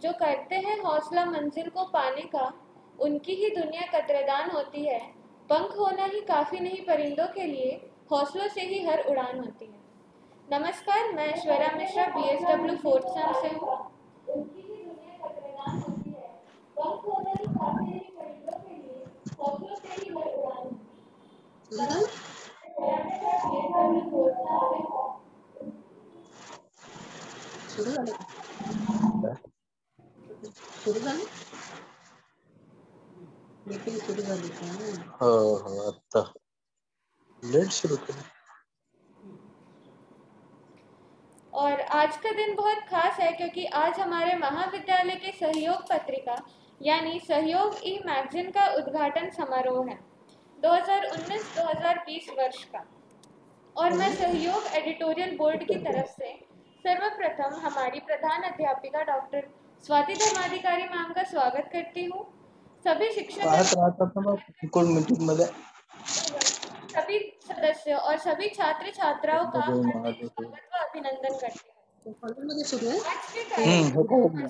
जो करते हैं हौसला मंजिल को पाने का, उनकी ही दुनिया कतरेदान होती है। पंख होना ही काफ़ी नहीं परिंदों के लिए, हौसलों से ही हर उड़ान होती है। नमस्कार, मैं Aishwarya Mishra BSW 4th same से हूँ। उनकी ही दुनिया कतरेदान होती है। पंख होना ही काफ़ी नहीं परिंदों के लिए, हौसलों से ही हर उड़ान होती है। सुरू झालं सुरू झालं मीटिंग सुरू झाली का? आता लेट शुरू करें। और आज का दिन बहुत खास है क्योंकि आज हमारे महाविद्यालय के सहयोग पत्रिका यानी सहयोग ई मैगजीन का उद्घाटन समारोह है 2019-2020 वर्ष का। और मैं सहयोग एडिटोरियल बोर्ड की तरफ से सर्वप्रथम हमारी प्रधान अध्यापिका डॉक्टर स्वाति धर्माधिकारी मैम का स्वागत करती हूँ। सभी शिक्षक कोण मीटिंग मध्ये सभी सदस्यों और सभी छात्र छात्राओं का हार्दिक स्वागत व अभिनंदन करती हूँ। कॉलेजमध्ये सुरू आहे? आज के कार्यक्रम में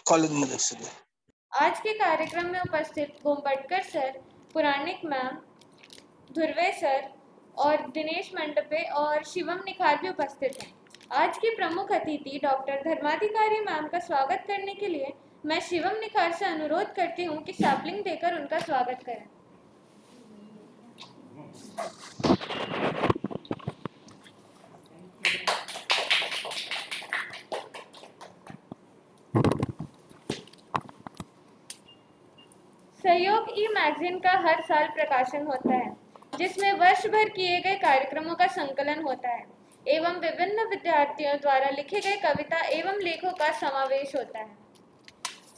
कॉलेज मध्ये सुरू आहे। आज के कार्यक्रम में उपस्थित गोमबटकर सर, पुराणिक मैम, धुर्वे सर और दिनेश मंडपे और शिवम निखार भी उपस्थित हैं। आज की प्रमुख अतिथि डॉक्टर धर्माधिकारी मैम का स्वागत करने के लिए मैं शिवम निखार से अनुरोध करती हूँ कि सैपलिंग देकर उनका स्वागत करें। सहयोग ई मैगजीन का हर साल प्रकाशन होता है, जिसमें वर्ष भर किए गए कार्यक्रमों का संकलन होता है एवं विभिन्न विद्यार्थियों द्वारा लिखे गए कविता एवं लेखों का समावेश होता है।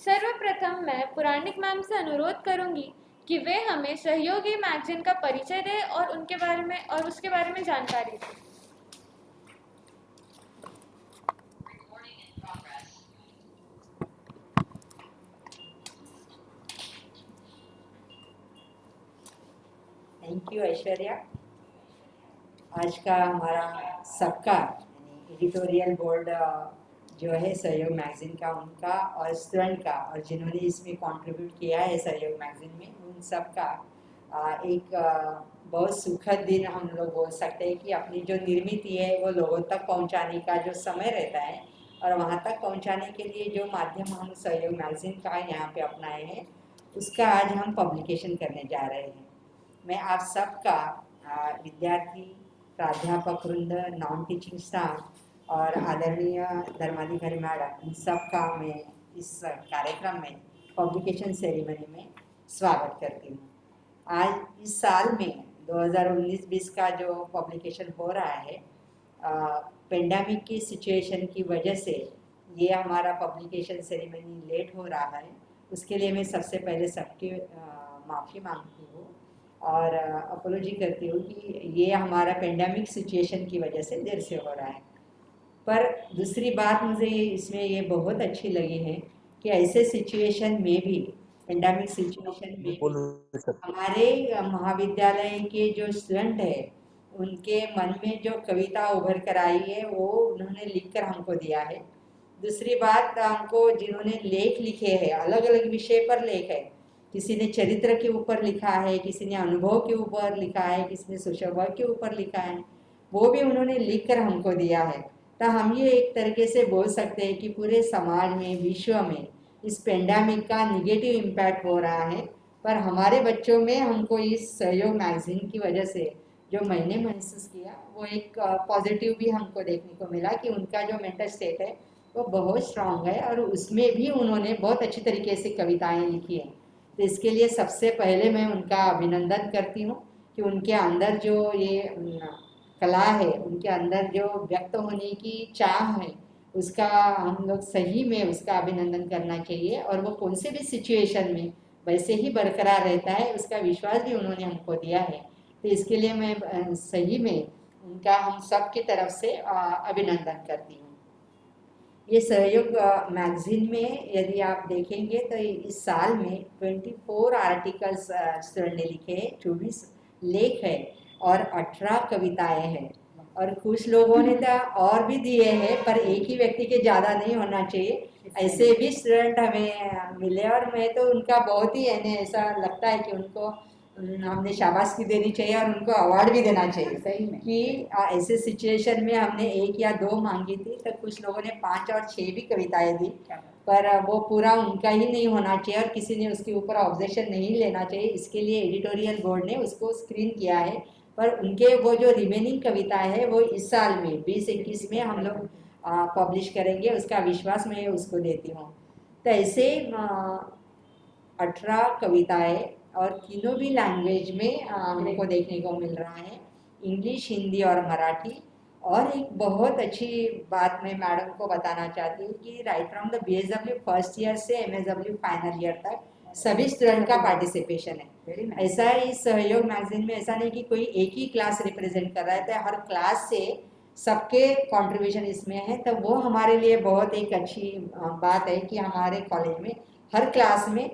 सर्वप्रथम मैं पुराणिक मैम से अनुरोध करूंगी कि वे हमें सहयोगी मैगजीन का परिचय दें और उसके बारे में जानकारी दें। Thank you Aishwarya. आज का हमारा सबका एडिटोरियल बोर्ड जो है सहयोग मैगजीन का, उनका और स्टूडेंट का, और जिन्होंने इसमें कंट्रीब्यूट किया है सहयोग मैगजीन में, उन सब का एक बहुत सुखद दिन हम लोग बोल सकते हैं कि अपनी जो निर्मित है वो लोगों तक पहुंचाने का जो समय रहता है और वहां तक पहुंचाने के लिए जो माध्यम हम सहयोग मैगजीन का यहाँ पे अपनाए हैं, उसका आज हम पब्लिकेशन करने जा रहे हैं। मैं आप सबका विद्यार्थी, प्राध्यापक वृंद, नॉन टीचिंग स्टाफ और आदरणीय धर्माधिकारी मैडम, इन सबका मैं इस कार्यक्रम में पब्लिकेशन सेरेमनी में स्वागत करती हूँ। आज इस साल में 2019-20 का जो पब्लिकेशन हो रहा है, पेंडेमिक की सिचुएशन की वजह से ये हमारा पब्लिकेशन सेरेमनी लेट हो रहा है। उसके लिए मैं सबसे पहले सबकी माफ़ी मांगती हूँ और अपोलॉजी करती हूँ कि ये हमारा पेंडेमिक सिचुएशन की वजह से देर से हो रहा है। पर दूसरी बात मुझे इसमें ये बहुत अच्छी लगी है कि ऐसे सिचुएशन में भी, पेंडेमिक सिचुएशन में भी हमारे महाविद्यालय के जो स्टूडेंट है उनके मन में जो कविता उभर कर आई है वो उन्होंने लिखकर हमको दिया है। दूसरी बात, हमको जिन्होंने लेख लिखे हैं, अलग अलग विषय पर लेख है, किसी ने चरित्र के ऊपर लिखा है, किसी ने अनुभव के ऊपर लिखा है, किसी ने सोशल वर्क के ऊपर लिखा है, वो भी उन्होंने लिख कर हमको दिया है। तो हम ये एक तरीके से बोल सकते हैं कि पूरे समाज में, विश्व में इस पेंडेमिक का निगेटिव इम्पैक्ट हो रहा है, पर हमारे बच्चों में हमको इस सहयोग मैगजीन की वजह से जो मैंने महसूस किया वो एक पॉजिटिव भी हमको देखने को मिला कि उनका जो मेंटल स्टेट है वो बहुत स्ट्रांग है और उसमें भी उन्होंने बहुत अच्छी तरीके से कविताएं लिखी हैं। तो इसके लिए सबसे पहले मैं उनका अभिनंदन करती हूँ कि उनके अंदर जो ये कला है, उनके अंदर जो व्यक्त होने की चाह है, उसका हम लोग सही में उसका अभिनंदन करना चाहिए और वो कौन से भी सिचुएशन में वैसे ही बरकरार रहता है, उसका विश्वास भी उन्होंने हमको दिया है। तो इसके लिए मैं सही में उनका हम सब की तरफ से अभिनंदन करती हूँ। ये सहयोग मैगजीन में यदि आप देखेंगे तो इस साल में 24 आर्टिकल्स स्टूडेंट ने लिखे हैं, 24 लेख है और 18 कविताएं हैं और कुछ लोगों ने तो और भी दिए हैं, पर एक ही व्यक्ति के ज़्यादा नहीं होना चाहिए, ऐसे भी स्टूडेंट हमें मिले और मैं तो उनका बहुत ही ऐसा लगता है कि उनको हमने शाबाशी देनी चाहिए और उनको अवार्ड भी देना चाहिए सही में कि ऐसे सिचुएशन में हमने 1 या 2 मांगी थी तो कुछ लोगों ने 5 और 6 भी कविताएं दी, पर वो पूरा उनका ही नहीं होना चाहिए और किसी ने उसके ऊपर ऑब्जेक्शन नहीं लेना चाहिए। इसके लिए एडिटोरियल बोर्ड ने उसको स्क्रीन किया है, पर उनके वो जो रिमेनिंग कविता है वो इस साल में 2021 में हम लोग पब्लिश करेंगे, उसका विश्वास मैं उसको देती हूँ। तो ऐसे 18 कविताएं और तीनों भी लैंग्वेज में हमको देखने को मिल रहा है, इंग्लिश, हिंदी और मराठी। और एक बहुत अच्छी बात मैं मैडम को बताना चाहती हूँ कि right from the BSW first year से MSW फाइनल ईयर तक सभी स्टूडेंट का पार्टिसिपेशन है। ऐसा इस सहयोग मैगजीन में ऐसा नहीं कि कोई एक ही क्लास रिप्रेजेंट कर रहा है, तो हर क्लास से सबके कंट्रीब्यूशन इसमें है। तो वो हमारे लिए बहुत एक अच्छी बात है कि हमारे कॉलेज में हर क्लास में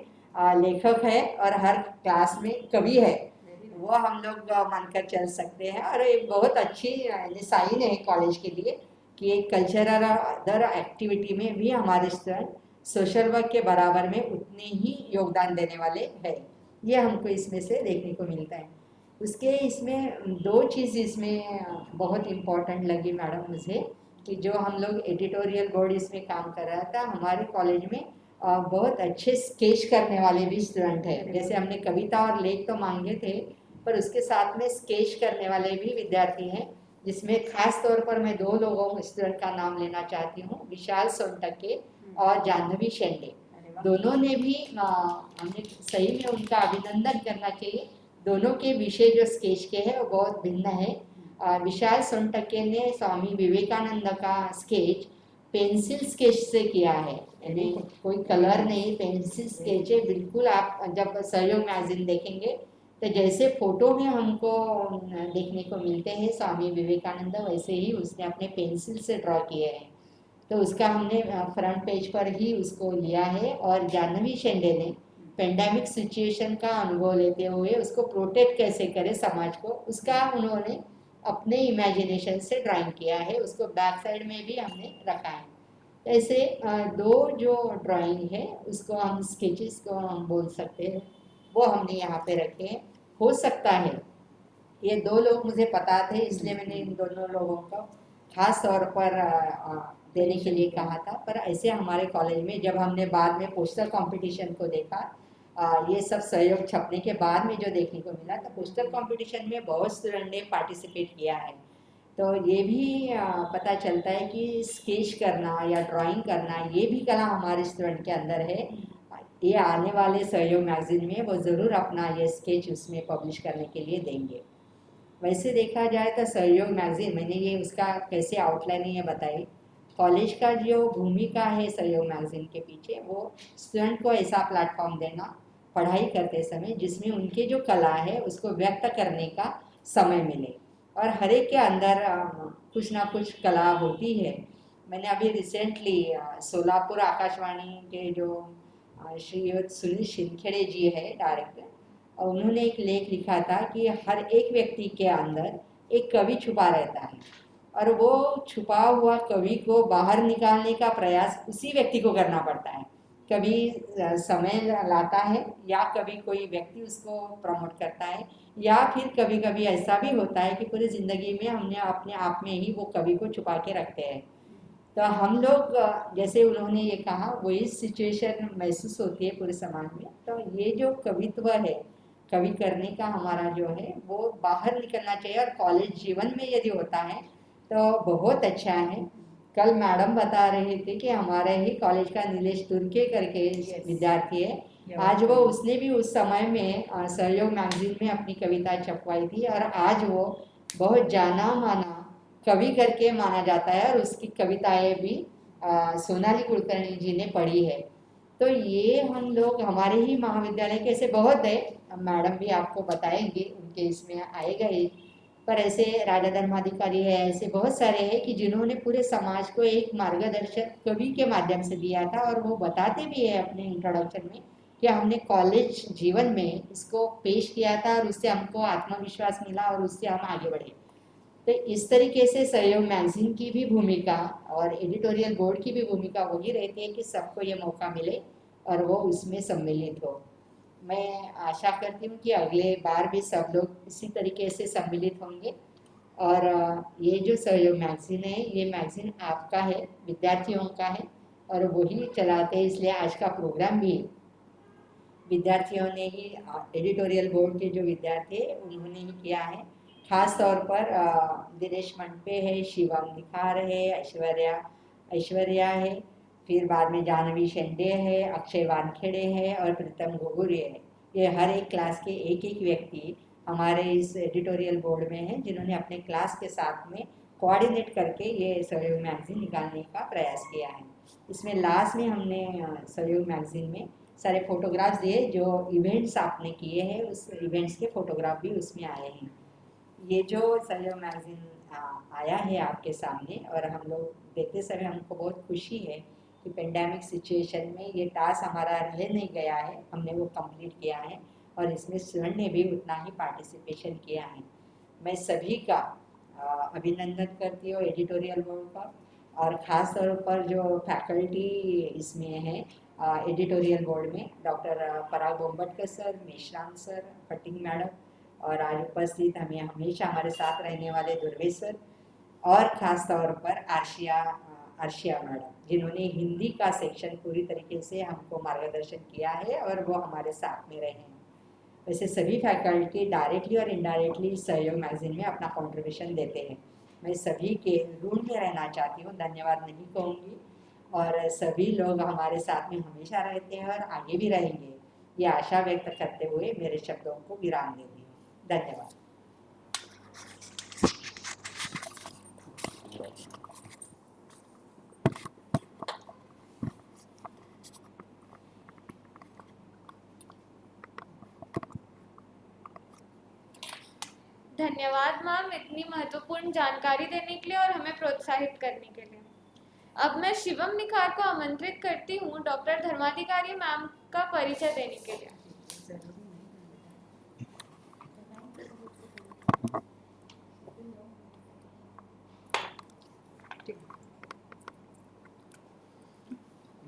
लेखक है और हर क्लास में कवि है, वो हम लोग मानकर चल सकते हैं। और एक बहुत अच्छी साइन है कॉलेज के लिए कि एक कल्चरल और अदर एक्टिविटी में भी हमारे स्टूडेंट सोशल वर्क के बराबर में उतने ही योगदान देने वाले हैं, ये हमको इसमें से देखने को मिलता है। उसके इसमें 2 चीज़ इसमें बहुत इम्पोर्टेंट लगी मैडम मुझे, कि जो हम लोग एडिटोरियल बोर्ड इसमें काम कर रहा था, हमारे कॉलेज में बहुत अच्छे स्केच करने वाले भी स्टूडेंट हैं। जैसे हमने कविता और लेख तो मांगे थे, पर उसके साथ में स्केच करने वाले भी विद्यार्थी हैं, जिसमें खास तौर पर मैं 2 लोगों स्टूडेंट का नाम लेना चाहती हूँ, विशाल सोनटके और जाह्नवी शेंडे। दोनों ने भी हमें सही में उनका अभिनंदन करना चाहिए। दोनों के विषय जो स्केच के हैं वो बहुत भिन्न है। विशाल सोनटके ने स्वामी विवेकानंद का स्केच पेंसिल स्केच से किया है, यानी कोई कलर नहीं, पेंसिल स्केच है बिल्कुल। आप जब सहयोग मैगजीन देखेंगे तो जैसे फोटो में हमको देखने को मिलते हैं स्वामी विवेकानंद, वैसे ही उसने अपने पेंसिल से ड्रॉ किए हैं। तो उसका हमने फ्रंट पेज पर ही उसको लिया है। और जाह्नवी शेंडे ने पेंडेमिक सिचुएशन का अनुभव लेते हुए उसको प्रोटेक्ट कैसे करें समाज को, उसका उन्होंने अपने इमेजिनेशन से ड्राइंग किया है, उसको बैक साइड में भी हमने रखा है। ऐसे 2 जो ड्राइंग है उसको हम स्केचेस को हम बोल सकते हैं, वो हमने यहाँ पे रखे हैं। हो सकता है ये 2 लोग मुझे पता थे, इसलिए मैंने इन दोनों लोगों को खास तौर पर देने के लिए कहा था। पर ऐसे हमारे कॉलेज में जब हमने बाद में पोस्टर कंपटीशन को देखा, ये सब सहयोग छपने के बाद में जो देखने को मिला, तो पोस्टर कंपटीशन में बहुत स्टूडेंट ने पार्टिसिपेट किया है। तो ये भी पता चलता है कि स्केच करना या ड्राइंग करना ये भी कला हमारे स्टूडेंट के अंदर है। ये आने वाले सहयोग मैगजीन में वो ज़रूर अपना ये स्केच उसमें पब्लिश करने के लिए देंगे। वैसे देखा जाए तो सहयोग मैगजीन, मैंने ये उसका कैसे आउटलाइन ये बताई। कॉलेज का जो भूमिका है सहयोग मैगजीन के पीछे, वो स्टूडेंट को ऐसा प्लेटफॉर्म देना पढ़ाई करते समय जिसमें उनके जो कला है उसको व्यक्त करने का समय मिले। और हर एक के अंदर कुछ ना कुछ कला होती है। मैंने अभी रिसेंटली सोलापुर आकाशवाणी के जो श्रीयुत सुनील शिंदखेड़े जी है डायरेक्टर, और उन्होंने एक लेख लिखा था कि हर एक व्यक्ति के अंदर एक कवि छुपा रहता है और वो छुपा हुआ कवि को बाहर निकालने का प्रयास उसी व्यक्ति को करना पड़ता है। कभी समय लाता है या कभी कोई व्यक्ति उसको प्रमोट करता है, या फिर कभी कभी ऐसा भी होता है कि पूरी ज़िंदगी में हमने अपने आप में ही वो कवि को छुपा के रखते हैं। तो हम लोग जैसे उन्होंने ये कहा वही सिचुएशन महसूस होती है पूरे समाज में। तो ये जो कवित्व है, कवि करने का हमारा जो है वो बाहर निकलना चाहिए, और कॉलेज जीवन में यदि होता है तो बहुत अच्छा है। कल मैडम बता रहे थे कि हमारे ही कॉलेज का नीलेश तुर्के करके विद्यार्थी है, आज वो उसने भी उस समय में सहयोग मैगजीन में अपनी कविता छपवाई थी, और आज वो बहुत जाना माना कवि करके माना जाता है, और उसकी कविताएं भी सोनाली कुलकर्णी जी ने पढ़ी है। तो ये हम लोग हमारे ही महाविद्यालय के ऐसे बहुत है, मैडम भी आपको बताएंगे, उनके इसमें आएगा ही। पर ऐसे राजा धर्माधिकारी है, ऐसे बहुत सारे हैं कि जिन्होंने पूरे समाज को एक मार्गदर्शन कवि के माध्यम से दिया था। और वो बताते भी है अपने इंट्रोडक्शन में कि हमने कॉलेज जीवन में इसको पेश किया था और उससे हमको आत्मविश्वास मिला और उससे हम आगे बढ़े। तो इस तरीके से सहयोग मैगजीन की भी भूमिका और एडिटोरियल बोर्ड की भी भूमिका वही रहती है कि सबको ये मौका मिले और वो उसमें सम्मिलित हो। मैं आशा करती हूँ कि अगले बार भी सब लोग इसी तरीके से सम्मिलित होंगे। और ये जो सहयोग मैगजीन है, ये मैगजीन आपका है, विद्यार्थियों का है, और वही चलाते हैं, इसलिए आज का प्रोग्राम भी विद्यार्थियों ने ही, एडिटोरियल बोर्ड के जो विद्यार्थी हैं उन्होंने ही किया है। खास तौर पर दिनेश मंडपे है, शिवम निखार है, ऐश्वर्या है, फिर बाद में जानवी शेंडे है, अक्षय वानखेड़े है और प्रीतम घुघुरे है। ये हर एक क्लास के एक एक व्यक्ति हमारे इस एडिटोरियल बोर्ड में हैं, जिन्होंने अपने क्लास के साथ में कोऑर्डिनेट करके ये सहयोग मैगजीन निकालने का प्रयास किया है। इसमें लास्ट में हमने सहयोग मैगजीन में सारे फोटोग्राफ्स दिए जो इवेंट्स आपने किए हैं, उस इवेंट्स के फोटोग्राफ भी उसमें आए हैं। ये जो सहयोग मैगजीन आया है आपके सामने, और हम लोग देखते समय हमको बहुत खुशी है कि पेंडेमिक सिचुएशन में ये टास्क हमारा रह नहीं गया है, हमने वो कंप्लीट किया है और इसमें स्टूडेंट ने भी उतना ही पार्टिसिपेशन किया है। मैं सभी का अभिनंदन करती हूँ, एडिटोरियल बोर्ड का, और ख़ास तौर पर जो फैकल्टी इसमें है एडिटोरियल बोर्ड में, डॉक्टर पराग बोम्बटकर सर, मेश्राम सर, फटिंग मैडम, और आज उपस्थित हमें हमेशा हमारे साथ रहने वाले दुर्वेश सर, और ख़ास तौर पर आर्शिया मैडम, जिन्होंने हिंदी का सेक्शन पूरी तरीके से हमको मार्गदर्शन किया है और वो हमारे साथ में रहे हैं। वैसे सभी फैकल्टी डायरेक्टली और इनडायरेक्टली सहयोग मैगजीन में अपना कंट्रीब्यूशन देते हैं। मैं सभी के ऋण में रहना चाहती हूँ, धन्यवाद नहीं कहूँगी, और सभी लोग हमारे साथ में हमेशा रहते हैं और आगे भी रहेंगे, ये आशा व्यक्त करते हुए मेरे शब्दों को विराम देती हूँ। धन्यवाद। धन्यवाद मैम, इतनी महत्वपूर्ण जानकारी देने के लिए और हमें प्रोत्साहित करने के लिए। अब मैं शिवम निखार को आमंत्रित करती हूँ डॉक्टर धर्माधिकारी मैम का परिचय देने के लिए।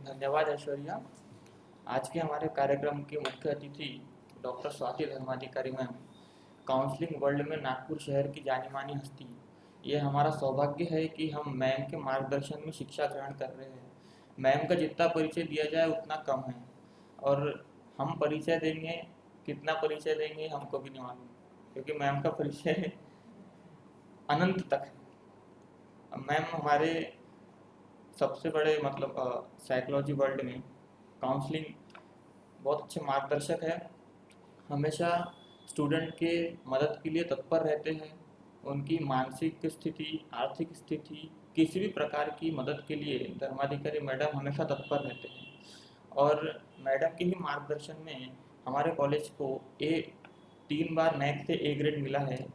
धन्यवाद ऐश्वर्या। आज के हमारे कार्यक्रम के मुख्य अतिथि doctor Swati Dharmadhikari ma'am, counselling world में नागपुर शहर की जानी मानी हस्ती। ये हमारा सौभाग्य है कि हम मैम के मार्गदर्शन में शिक्षा ग्रहण कर रहे हैं। मैम का जितना परिचय दिया जाए उतना कम है, और हम परिचय देंगे, कितना परिचय देंगे हमको भी नहीं मालूम, क्योंकि मैम का परिचय अनंत तक है। मैम हमारे सबसे बड़े साइकोलॉजी वर्ल्ड में काउंसलिंग बहुत अच्छे मार्गदर्शक है। हमेशा स्टूडेंट के मदद के लिए तत्पर रहते हैं। उनकी मानसिक स्थिति, आर्थिक स्थिति, किसी भी प्रकार की मदद के लिए धर्माधिकारी मैडम हमेशा तत्पर रहते हैं। और मैडम के ही मार्गदर्शन में हमारे कॉलेज को 3 बार नैक से A ग्रेड मिला है,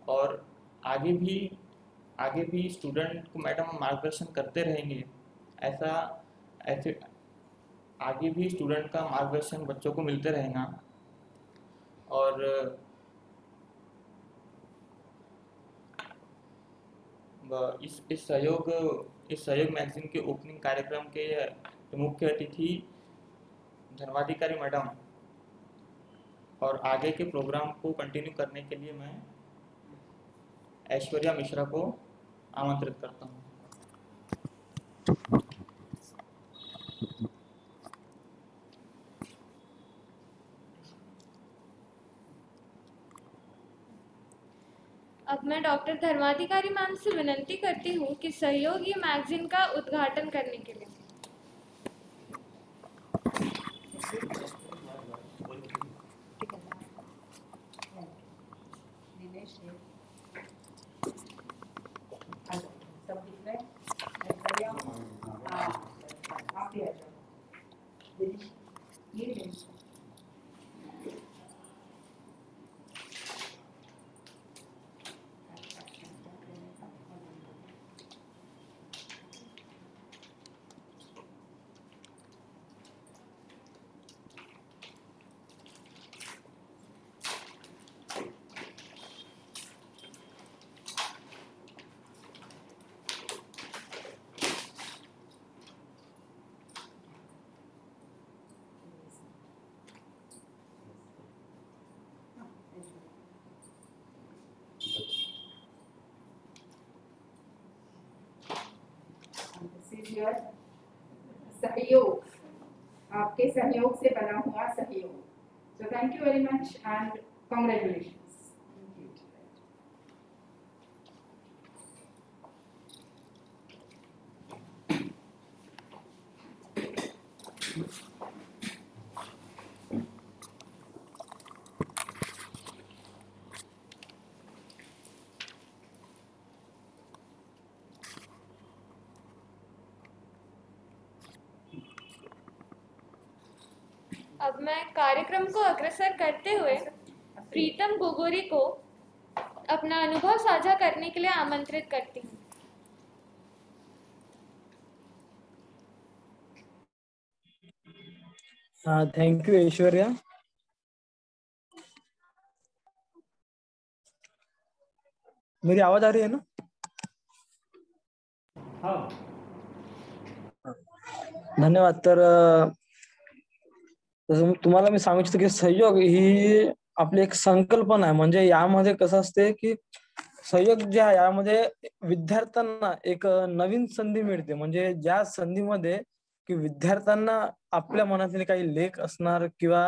और आगे भी स्टूडेंट को मैडम मार्गदर्शन करते रहेंगे। ऐसे आगे भी स्टूडेंट का मार्गदर्शन बच्चों को मिलते रहेगा। और इस सहयोग मैगजीन के ओपनिंग कार्यक्रम के मुख्य अतिथि धर्माधिकारी मैडम, और आगे के प्रोग्राम को कंटिन्यू करने के लिए मैं ऐश्वर्या मिश्रा को आमंत्रित करता हूँ। अब मैं डॉक्टर धर्माधिकारी मैम से विनती करती हूँ कि सहयोगी मैगजीन का उद्घाटन करने के लिए। सब दिख रहा है? आप भी आ जाओ। ये ले। योर सहयोग, आपके सहयोग से बना हुआ सहयोग. So thank you very much and congratulations. अब मैं कार्यक्रम को अग्रसर करते हुए प्रीतम गोगोरी को अपना अनुभव साझा करने के लिए आमंत्रित करती हूँ. हाँ, थैंक यू ऐश्वर्या. मेरी आवाज आ रही है ना? हाँ. धन्यवाद. तर तुम्हाला मी सांगू इच्छितो की सहयोग ही आपली एक संकल्पना आहे. म्हणजे यामध्ये कसं असते की सहयोग जे आहे यामध्ये विद्यार्थ्यांना एक नवीन संधी मिळते. म्हणजे ज्या संधीमध्ये की विद्यार्थ्यांना आपल्या मनातील काही लेख असणार किंवा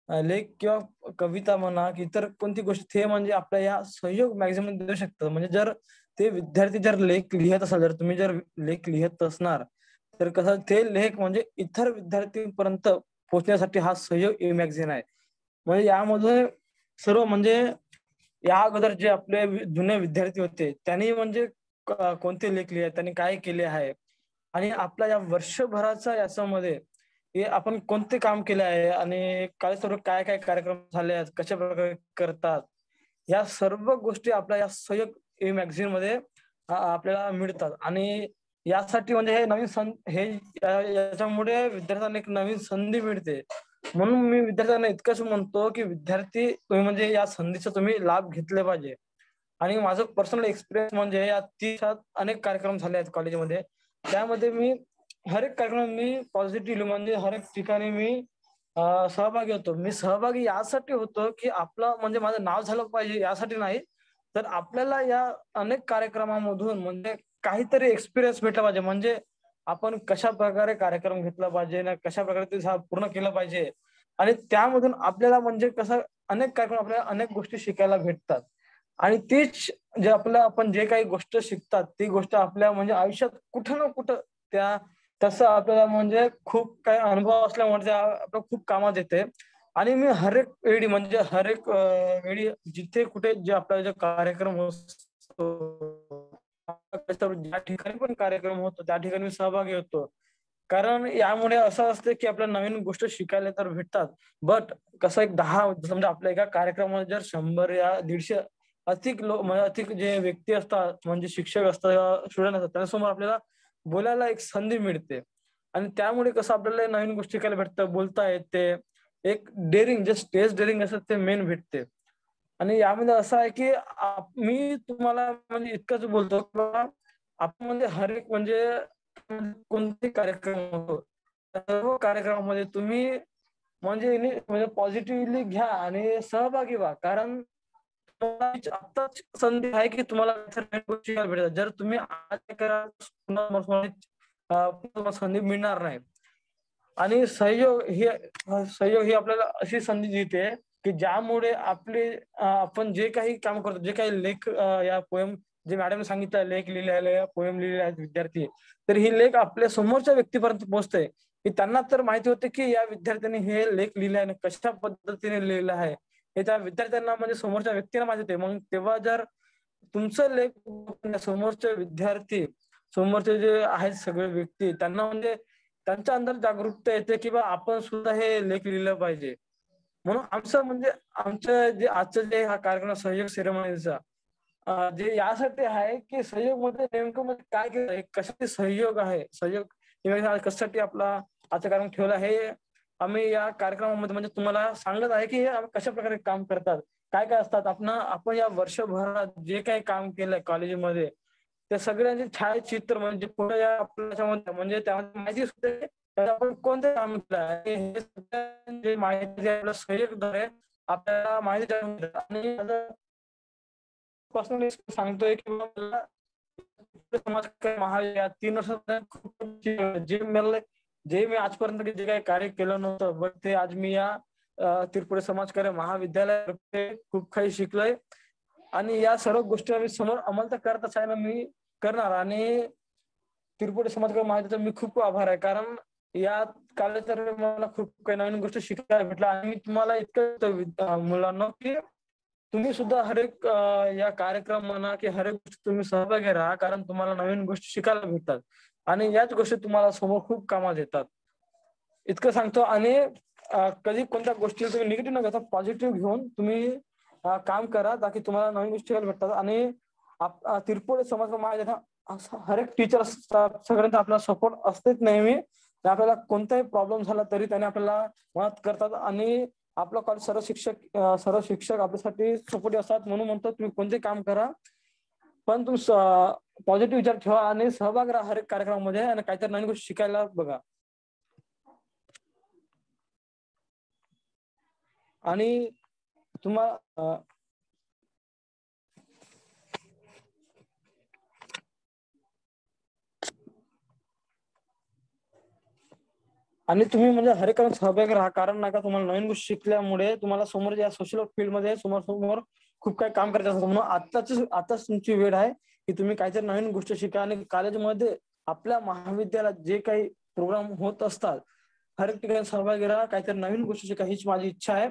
लेख किंवा कविता म्हणा की इतर कोणती गोष्ट ते म्हणजे आपल्या या सहयोग मॅगझिन मध्ये देऊ शकतात. म्हणजे जर ते विद्यार्थी जर लेख लिहित असाल, जर तुम्ही जर लेख लिहित असणार तर कसं ते लेख म्हणजे इतर विद्यार्थ्यांपर्यंत पोहोचण्यासाठी हा सहयोग ई मॅगझिन आहे. म्हणजे यामध्ये सर्व म्हणजे या अगोदर जे आपले जुने विद्यार्थी होते त्यांनी म्हणजे कोणते लेख लिहिले, त्यांनी काय केले आहे आणि आपल्या या वर्षभराच्या याच्यामध्ये हे आपण कोणते काम केले आहे आणि काय सर्व काय काय कार्यक्रम झाले आहेत, कशा प्रकारे करतात, या सर्व गोष्टी आपल्या या सहयोग ई मॅगझिन मध्ये आपल्याला मिळतात. आणि यासाठी म्हणजे हे नवीन हे याच्यामुळे विद्यार्थ्यांना एक नवीन संधी मिळते. म्हणून मी विद्यार्थ्यांना इतकंच म्हणतो की विद्यार्थी तुम्ही म्हणजे या संधीचा तुम्ही लाभ घेतले पाहिजे. आणि माझं पर्सनल एक्सपिरियन्स म्हणजे या 30 अनेक कार्यक्रम झाले आहेत कॉलेजमध्ये. त्यामध्ये मी हर एक कार्यक्रम मी पॉझिटिव्हली म्हणजे हर एक ठिकाणी मी सहभागी होतो. मी सहभागी यासाठी होतो की आपलं म्हणजे माझं नाव झालं पाहिजे यासाठी नाही, तर आपल्याला या अनेक कार्यक्रमामधून म्हणजे काहीतरी एक्सपिरियन्स भेटला पाहिजे. म्हणजे आपण कशा प्रकारे कार्यक्रम घेतला पाहिजे ना, कशा प्रकारे ते पूर्ण केलं पाहिजे. आणि त्यामधून आपल्याला म्हणजे कसं अनेक कार्यक्रम आपल्याला अनेक गोष्टी शिकायला भेटतात. आणि तीच जे आपण जे काही गोष्ट शिकतात ती गोष्ट आपल्या म्हणजे आयुष्यात कुठं ना कुठं त्या तसं आपल्याला म्हणजे खूप काही अनुभव असल्यामुळे त्या आपल्याला खूप कामात येते. आणि मी हर एक वेळी म्हणजे हर एक वेळी जिथे कुठे जे आपला जो कार्यक्रम असतो, ज्या ठिकाणी पण कार्यक्रम होतो त्या ठिकाणी मी सहभागी होतो. कारण यामुळे असं असतं की आपल्याला नवीन गोष्ट शिकायला तर भेटतात. बट कसं एक 10 समजा आपल्या एका कार्यक्रमामध्ये जर 100 या 150 अधिक म्हणजे अधिक जे व्यक्ती असतात म्हणजे शिक्षक असतात, स्टुडंट असतात, त्यांच्यासमोर आपल्याला बोलायला एक संधी मिळते. आणि त्यामुळे कसं आपल्याला नवीन गोष्टी शिकायला भेटतं, बोलता येते. एक डेअरिंग जे स्टेज डेअरिंग असतं ते मेन भेटते. आणि यामध्ये असं आहे की मी तुम्हाला म्हणजे इतकंच बोलतो की बाबा आपण म्हणजे हर एक म्हणजे कोणते कार्यक्रम होतो सर्व कार्यक्रमामध्ये तुम्ही म्हणजे पॉझिटिव्हली घ्या आणि सहभागी व्हा. कारण आताच संधी आहे की तुम्हाला गोष्टी भेटतात. जर तुम्ही आज करा संधी मिळणार नाही. आणि सहयोग ही आपल्याला अशी संधी देते की ज्यामुळे आपण जे काही काम करतो, जे काही लेख या पोएम जे मॅडम सांगितलं लेख लिहिलेले पोएम लिहिलेले आहेत विद्यार्थी, तर ही लेख आपल्या समोरच्या व्यक्तीपर्यंत पोहोचते की त्यांना तर माहिती होते की या विद्यार्थ्यांनी हे लेख लिहिले आहे, कशा पद्धतीने लिहिलं आहे हे त्या विद्यार्थ्यांना म्हणजे समोरच्या व्यक्तीला माहिती होते. मग तेव्हा जर तुमचं लेख समोरचे विद्यार्थी समोरचे जे आहेत सगळे व्यक्ती त्यांना म्हणजे त्यांच्या अंदर जागरूकता येते की बा आपण सुद्धा हे लेख लिहिलं पाहिजे. म्हणून आमचं जे आजचं जे हा कार्यक्रम सहयोग सेरेमनीचा जे यासाठी आहे की सहयोग मध्ये नेमकं म्हणजे काय केलं, कशासाठी सहयोग आहे, सहयोग कशासाठी आपला आजचा कार्यक्रम ठेवला हे आम्ही या कार्यक्रमामध्ये म्हणजे तुम्हाला सांगत आहे की हे कशा प्रकारे काम करतात, काय काय असतात. आपण या वर्षभरात जे काही काम केलंय कॉलेजमध्ये त्या सगळ्यांचे छायाचित्र म्हणजे पुढे आपल्यामध्ये म्हणजे त्यामध्ये माहिती असते आपण कोणतं काम केलं आहे हे सगळं माहिती आपल्या सहयोगद्वारे आपल्याला माहिती आणि पर्सनली सांगतोय की मला समाज महाविद्या 3 वर्षात खूप जे मी आजपर्यंत जे काही कार्य केलं नव्हतं, बट ते आज मी या तिरपुडे समाजकार्य महाविद्यालय खूप काही शिकलोय आणि या सर्व गोष्टी आम्ही समोर अंमल तर करतच आहे ना, मी करणार. आणि तिरपुडे समाजकार्य महाविद्यालयाचा मी खूप आभार आहे, कारण या कालांतराने मला खूप काही नवीन गोष्टी शिकायला भेटल्या. आणि मी तुम्हाला इतकं मुलांना की तुम्ही सुद्धा हरेक या कार्यक्रम म्हणा की हरेक गोष्टी तुम्ही सहभागी राहा, कारण तुम्हाला नवीन गोष्टी शिकायला भेटतात आणि याच गोष्टी तुम्हाला समोर खूप कामात येतात. इतकं सांगतो. आणि कधी कोणत्या गोष्टीला तुम्ही निगेटिव्ह न घेता पॉझिटिव्ह घेऊन तुम्ही काम करा, ताकी तुम्हाला नवीन गोष्टी शिकायला भेटतात. आणि तिरपुडे समाज महाविद्यालयात हरेक टीचर सगळ्यांचा आपला सपोर्ट असतेच नेहमी. आपल्याला कोणताही प्रॉब्लेम झाला तरी त्याने आपल्याला मदत करतात आणि आपलं कॉलेज सर्व शिक्षक आपल्यासाठी सपोर्टिव्ह असतात. म्हणून म्हणतो तुम्ही कोणते काम करा, पण तुम्ही पॉझिटिव्ह विचार ठेवा आणि सहभाग राहा हर एक कार्यक्रमामध्ये आणि काहीतरी नवीन गोष्टी शिकायला बघा. आणि तुम्हाला आणि तुम्ही म्हणजे हर एक सहभागी राहा, कारण नका तुम्हाला नवीन गोष्टी शिकल्यामुळे तुम्हाला समोर या सोशल फील्ड मध्ये समोर खूप काही काम करायचं असतं. म्हणून आताच तुमची वेळ आहे की तुम्ही काहीतरी नवीन गोष्ट शिका. आणि कॉलेजमध्ये आपल्या महाविद्यालयात जे काही प्रोग्राम होत असतात हर एक ठिकाणी सहभागी राहा, काहीतरी नवीन गोष्ट शिका, हीच माझी इच्छा आहे.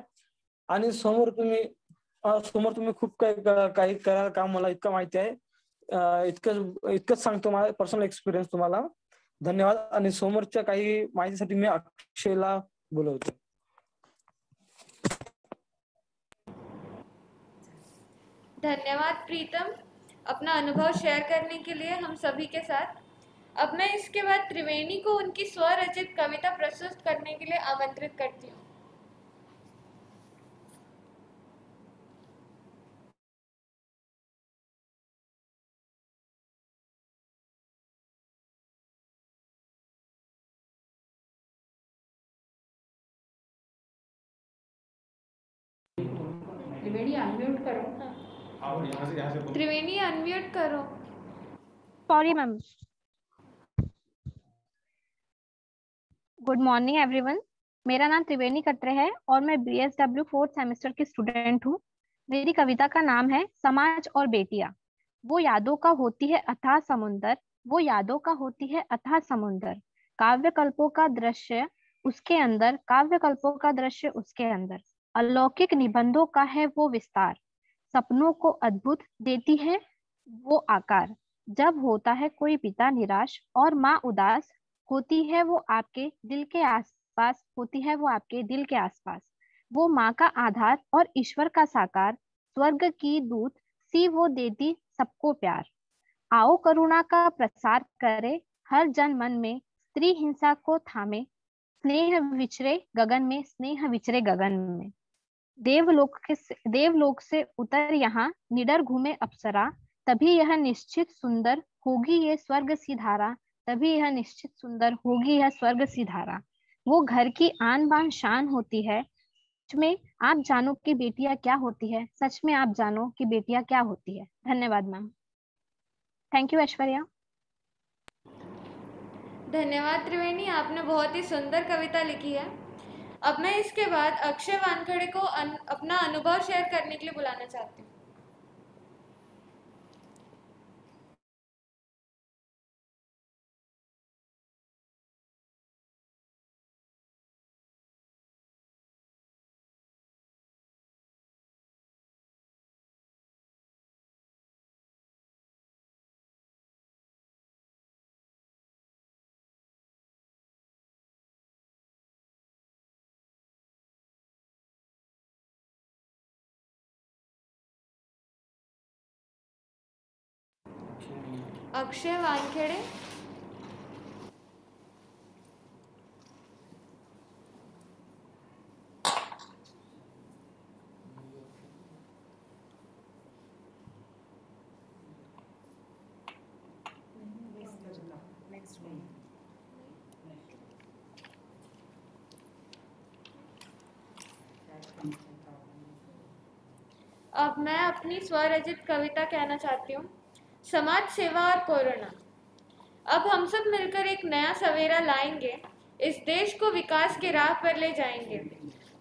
आणि समोर तुम्ही खूप काही करायला काम मला इतकं माहिती आहे. इतकंच सांगतो माझा पर्सनल एक्सपिरियन्स तुम्हाला. धन्यवाद. आणि समोरच्या काही माहितीसाठी मी अक्षयला बोलवतो. धन्यवाद प्रीतम, अपना अनुभव शेयर करने के लिए हम सभी के साथ। अब मैं इसके बाद त्रिवेणी को उनकी स्वरचित कविता प्रस्तुत करने के लिए आमंत्रित करती हूँ। त्रिवेणी अनम्यूट करो। त्रिवेणी अनम्यूट करो। Sorry ma'am. Good morning everyone, मेरा नाम त्रिवेणी कत्रे है और मैं BSW 4th सेमेस्टर की स्टूडेंट हूँ। मेरी कविता का नाम है समाज और बेटियां। वो यादों का होती है अथाह समुंदर, वो यादों का होती है अथाह समुंदर, काव्य कल्पों का दृश्य उसके अंदर, काव्य कल्पों का दृश्य उसके अंदर, अलौकिक निबंधों का है वो विस्तार, सपनों को अद्भुत देती है वो आकार। जब होता है कोई पिता निराश और माँ उदास, होती है वो आपके दिल के आसपास, होती है वो आपके दिल के आसपास। वो माँ का आधार और ईश्वर का साकार, स्वर्ग की दूत सी वो देती सबको प्यार। आओ करुणा का प्रसार करे हर जन मन में, स्त्री हिंसा को थामे, स्नेह विचरे गगन में, स्नेह विचरे गगन में। देवलोक से उतर यहाँ निडर घूमे अप्सरा, तभी यह निश्चित सुंदर होगी ये स्वर्ग सी धारा, तभी यह निश्चित सुंदर होगी यह स्वर्ग सी धारा। वो घर की आन बान शान होती है, सच में आप जानो कि बेटियां क्या होती है, सच में आप जानो कि बेटियां क्या होती है। धन्यवाद मैम। Thank you Aishwarya. धन्यवाद त्रिवेणी, आपने बहुत ही सुंदर कविता लिखी है। अब मैं इसके बाद अक्षय वानखेड़े को अपना अनुभव शेयर करने के लिए बुलाना चाहती हूँ। अक्षय वानखेड़े। अब मैं अपनी स्वरचित कविता कहना चाहती हूँ। समाज सेवा और कोरोना। अब हम सब मिलकर एक नया सवेरा लाएंगे, इस देश को विकास की राह पर ले जाएंगे।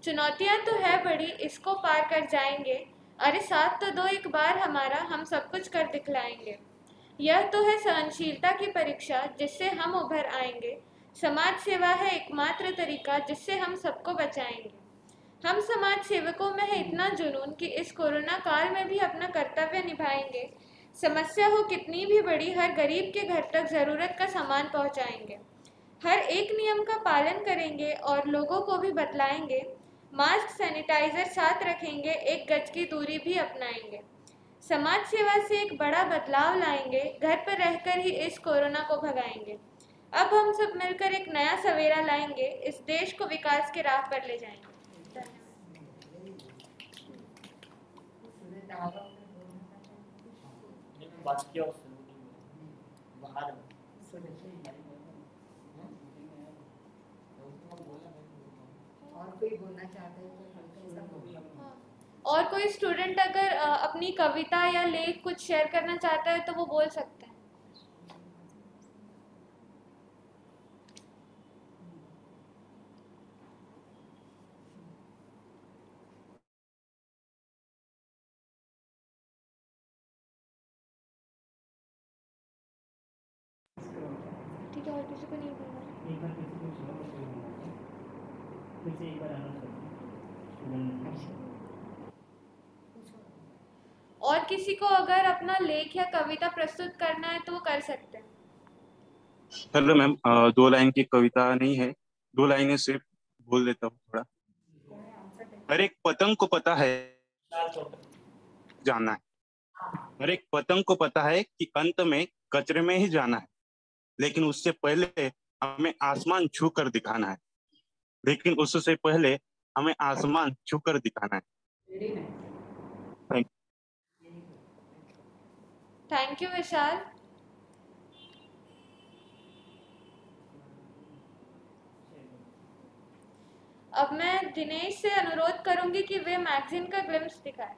चुनौतियां तो है बड़ी, इसको पार कर जाएंगे। अरे साथ तो दो एक बार हमारा, हम सब कुछ कर दिखलाएंगे। यह तो है सहनशीलता की परीक्षा, जिससे हम उभर आएंगे। समाज सेवा है एकमात्र तरीका, जिससे हम सबको बचाएंगे। हम समाज सेवकों में है इतना जुनून कि इस कोरोना काल में भी अपना कर्तव्य निभाएंगे। समस्या हो कितनी भी बड़ी, हर गरीब के घर तक ज़रूरत का सामान पहुंचाएंगे। हर एक नियम का पालन करेंगे और लोगों को भी बतलाएंगे। मास्क सैनिटाइजर साथ रखेंगे, 1 गज की दूरी भी अपनाएंगे। समाज सेवा से एक बड़ा बदलाव लाएंगे, घर पर रहकर ही इस कोरोना को भगाएंगे। अब हम सब मिलकर एक नया सवेरा लाएंगे, इस देश को विकास के राह पर ले जाएंगे। बाकी और बाहर और कोई बोलना चाहता है तो हल्का सा बोलिए। और कोई स्टूडेंट अगर अपनी कविता या लेख कुछ शेयर करना चाहता है तो वो बोल सकता है। ठीक है, और किसी को नहीं बोलना। एक बार किसी को फिर से एक बार आना और किसी को अगर अपना लेख या कविता प्रस्तुत करना है तो वो कर सकते हैं। हेलो मैम, 2 लाइन की कविता नहीं है, 2 लाइनें सिर्फ बोल देता हूँ थोड़ा। हर एक पतंग को पता है जाना है, हर एक पतंग को पता है कि अंत में कचरे में ही जाना है, लेकिन उससे पहले हमें आसमान छू कर दिखाना है, लेकिन उससे पहले हमें आसमान छू कर दिखाना है। थैंक थैंक यू विशाल। अब मैं दिनेश से अनुरोध करूंगी कि वे मैगजीन का ग्लिम्स दिखाएं।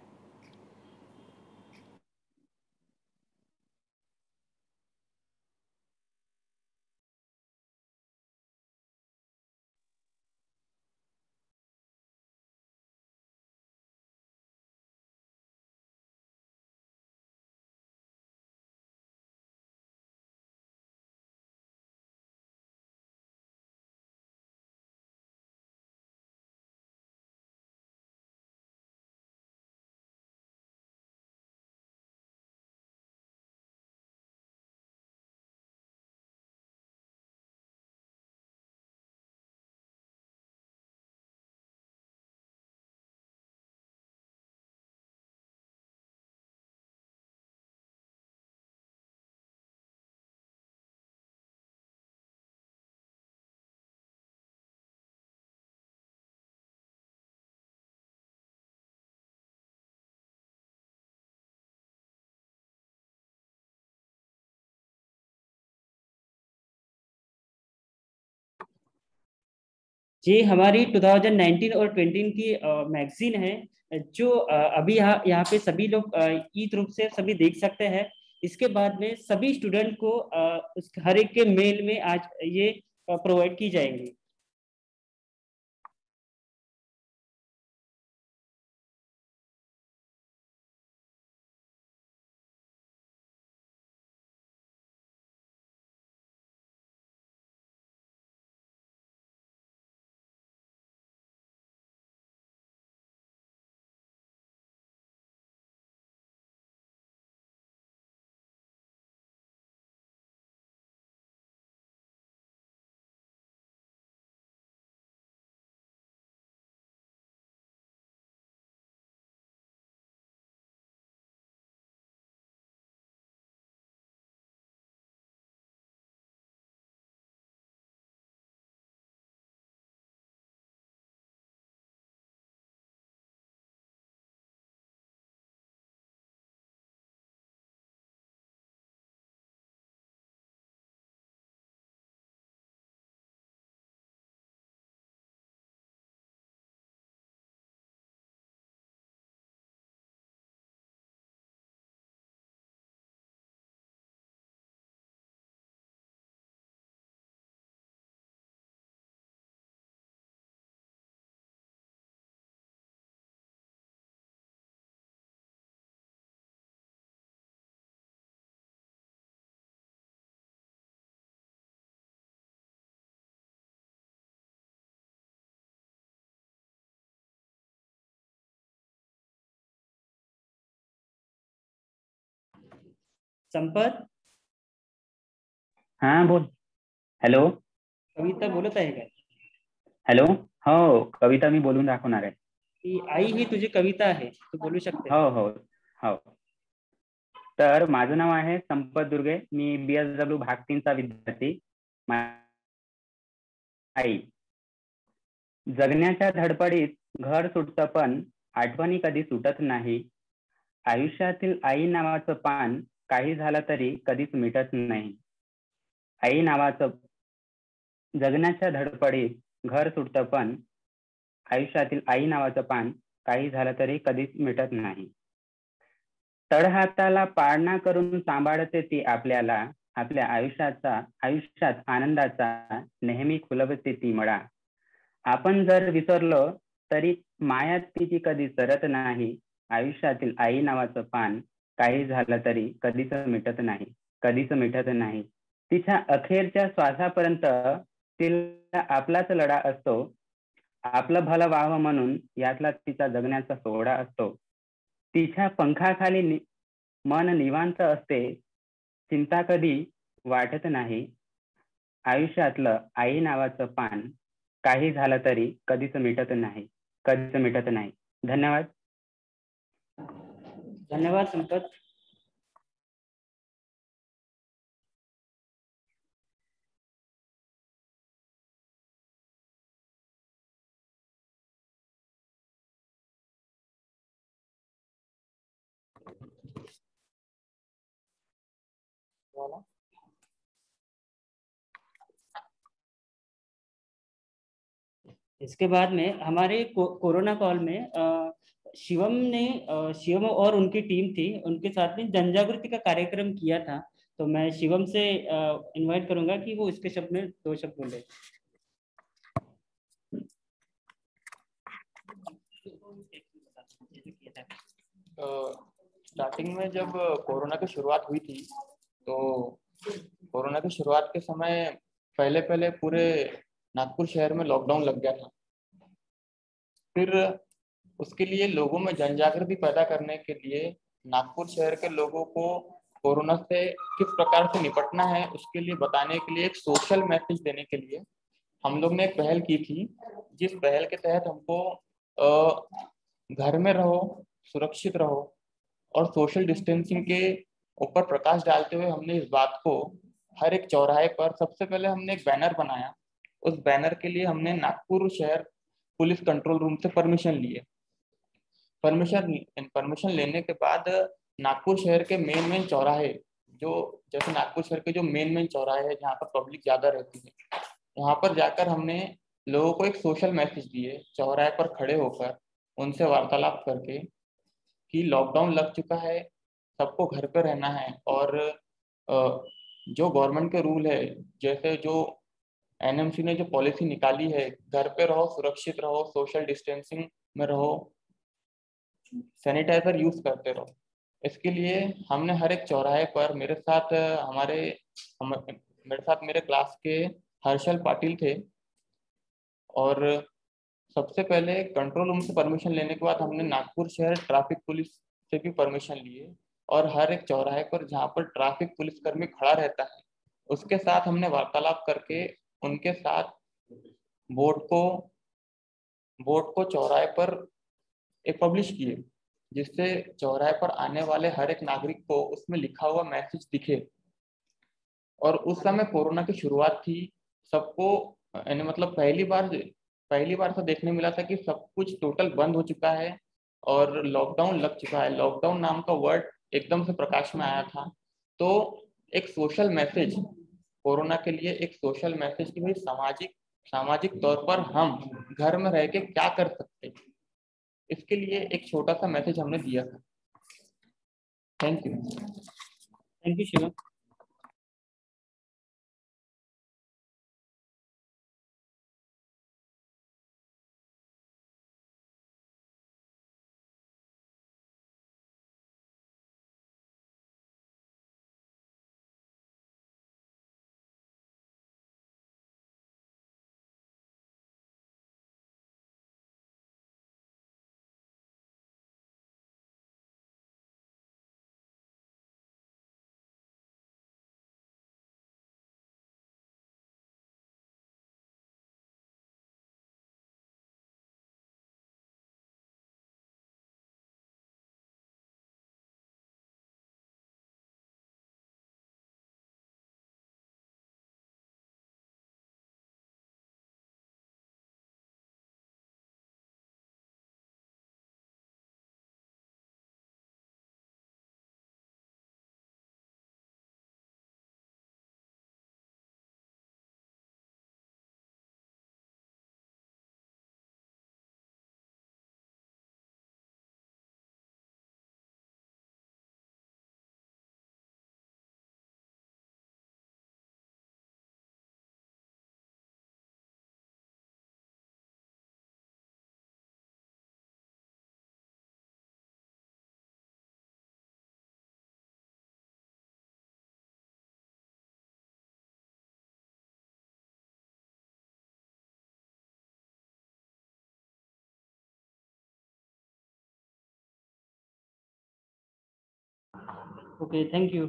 ये हमारी 2019 और 20 की मैगजीन है, जो अभी यहाँ पे सभी लोग ई रूप से सभी देख सकते हैं। इसके बाद में सभी स्टूडेंट को हर एक के मेल में आज ये प्रोवाइड की जाएंगी। संपत हां बोल. हॅलो. कविता बोलत आहे का? हॅलो. हो, कविता मी बोलून दाखवणार आहे. ती आई ही तुझी कविता आहे, तू बोलू शकते. हो हो हो. तर माझं नाव आहे संपत दुर्गे. मी BSW भाग 3 चा विद्यार्थी. आई. जगण्याच्या धडपडीत घर सुटतं पण आठवणी कधी सुटत नाही. आयुष्यातील आई नावाचं पान काही झालं तरी कधीच मिटत नाही. आई नावाचं जगण्याच्या धडपडीत घर सुटतं पण आयुष्यातील आई नावाचं पान काही झालं तरी कधीच मिटत नाही. तळहाताला पाळणा करून सांभाळते ती आपल्याला. आपल्या आयुष्यात आनंदाचा नेहमी खुलवते ती मळा. आपण जर विसरलो तरी माया तिची कधी सरत नाही. आयुष्यातील आई नावाचं पान काही झालं तरी कधीच मिटत नाही. तिच्या अखेरच्या श्वासापर्यंत तिला आपलाच लढा असतो. आपलं भलं व्हावं म्हणून यातला तिचा जगण्याचा सोहळा असतो. तिच्या पंखाखाली मन निवांत असते. चिंता कधी वाटत नाही. आयुष्यातलं आई नावाचं पान काही झालं तरी कधीच मिटत नाही. धन्यवाद. धन्यवाद संपत. इसके बाद में हमारे कोरोना कॉल में शिवम और उनकी टीम थी, उनके साथ में जन जागृति का कार्यक्रम किया था. तो मैं शिवम से इनवाइट करूंगा कि वो इसके शब्द में 2 शब्द बोले. स्टार्टिंग में जब कोरोना की शुरुआत हुई थी तो कोरोना की शुरुआत के समय पहले पूरे नागपुर शहर में लॉकडाउन लग गया था. फिर उसके लिए लोगों में जन जागृति पैदा करने के लिए नागपुर शहर के लोगों को कोरोना से किस प्रकार से निपटना है उसके लिए बताने के लिए एक सोशल मैसेज देने के लिए हम लोग ने एक पहल की थी. जिस पहल के तहत हमको घर में रहो, सुरक्षित रहो और सोशल डिस्टेंसिंग के ऊपर प्रकाश डालते हुए हमने इस बात को हर एक चौराहे पर सबसे पहले हमने एक बैनर बनाया. उस बैनर के लिए हमने नागपुर शहर पुलिस कंट्रोल रूम से परमिशन लिए. परमिशन लेने के बाद नागपुर शहर के मेन चौराहे जैसे नागपुर शहर के जो मेन चौराहे हैं जहाँ पर पब्लिक ज़्यादा रहती है, वहाँ पर जाकर हमने लोगों को एक सोशल मैसेज दिए. चौराहे पर खड़े होकर उनसे वार्तालाप करके कि लॉकडाउन लग चुका है, सबको घर पर रहना है और जो गवर्नमेंट के रूल है, जैसे जो NMC ने जो पॉलिसी निकाली है, घर पे रहो, सुरक्षित रहो, सोशल डिस्टेंसिंग में रहो, सैनिटाइजर यूज करते रहो. इसके लिए हमने हर एक चौराहे पर मेरे साथ मेरे क्लास के हर्षल पाटिल थे और सबसे पहले कंट्रोल रूम से परमिशन लेने के बाद हमने नागपुर शहर ट्रैफिक पुलिस से भी परमिशन लिए और हर एक चौराहे पर जहाँ पर ट्रैफिक पुलिसकर्मी खड़ा रहता है उसके साथ हमने वार्तालाप करके उनके साथ बोर्ड को चौराहे पर एक पब्लिश किए, जिससे चौराहे पर आने वाले हर एक नागरिक को उसमें लिखा हुआ मैसेज दिखे. और उस समय कोरोना की शुरुआत थी, सबको यानी मतलब पहली बार से देखने मिला था कि सब कुछ टोटल बंद हो चुका है और लॉकडाउन लग चुका है. लॉकडाउन नाम का वर्ड एकदम से प्रकाश में आया था. तो एक सोशल मैसेज, कोरोना के लिए एक सोशल मैसेज कि भाई सामाजिक तौर पर हम घर में रह के क्या कर सकते हैं, इसके लिए एक छोटा सा मैसेज हमने दिया था. Thank you Shivam. Okay, thank you.